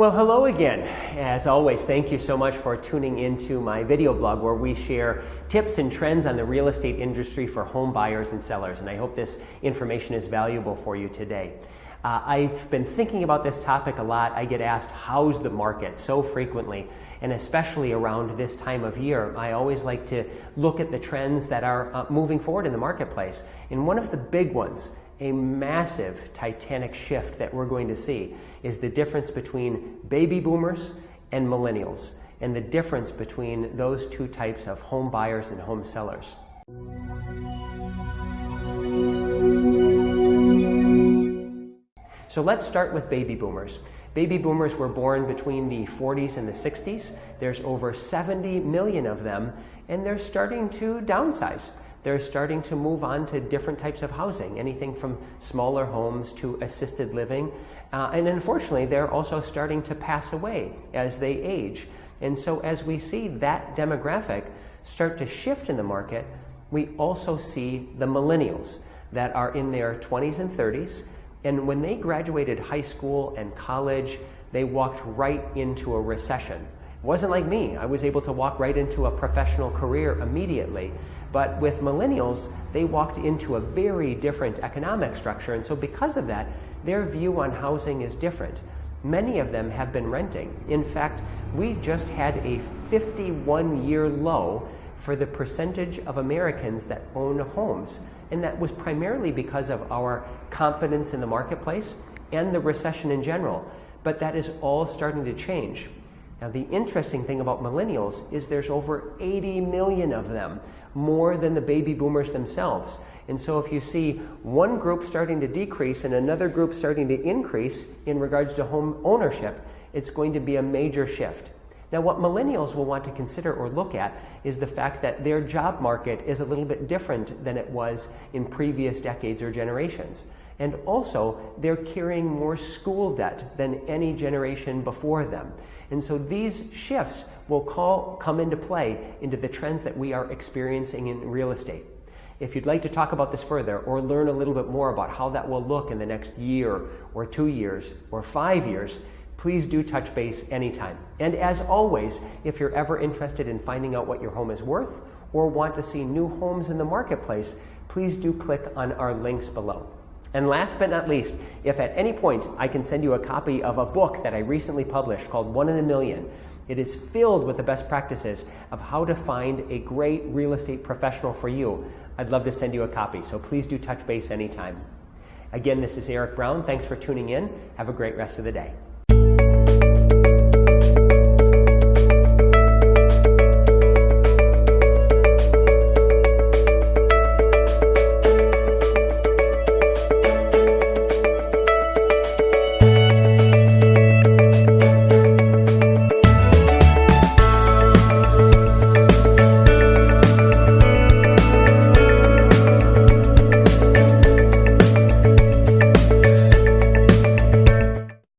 Well, hello again. As always, thank you so much for tuning into my video blog where we share tips and trends on the real estate industry for home buyers and sellers. And I hope this information is valuable for you today. I've been thinking about this topic a lot. I get asked, how's the market, so frequently, and especially around this time of year. I always like to look at the trends that are moving forward in the marketplace. And one of the big ones, a massive titanic shift that we're going to see, is the difference between baby boomers and millennials, and the difference between those two types of home buyers and home sellers. So let's start with baby boomers. Baby boomers were born between the 40s and the 60s. There's over 70 million of them, and they're starting to downsize. They're starting to move on to different types of housing, anything from smaller homes to assisted living. And unfortunately, they're also starting to pass away as they age. And so as we see that demographic start to shift in the market, we also see the millennials that are in their 20s and 30s. And when they graduated high school and college, they walked right into a recession. It wasn't like me. I was able to walk right into a professional career immediately. But with millennials, they walked into a very different economic structure. And so because of that, their view on housing is different. Many of them have been renting. In fact, we just had a 51-year low for the percentage of Americans that own homes. And that was primarily because of our confidence in the marketplace and the recession in general. But that is all starting to change. Now, the interesting thing about millennials is there's over 80 million of them, more than the baby boomers themselves. And so if you see one group starting to decrease and another group starting to increase in regards to home ownership, it's going to be a major shift. Now, what millennials will want to consider or look at is the fact that their job market is a little bit different than it was in previous decades or generations. And also, they're carrying more school debt than any generation before them. And so these shifts will come into play into the trends that we are experiencing in real estate. If you'd like to talk about this further or learn a little bit more about how that will look in the next year or 2 years or 5 years, please do touch base anytime. And as always, if you're ever interested in finding out what your home is worth or want to see new homes in the marketplace, please do click on our links below. And last but not least, if at any point I can send you a copy of a book that I recently published called 1 in a Million, it is filled with the best practices of how to find a great real estate professional for you. I'd love to send you a copy, so please do touch base anytime. Again, this is Eric Brown. Thanks for tuning in. Have a great rest of the day.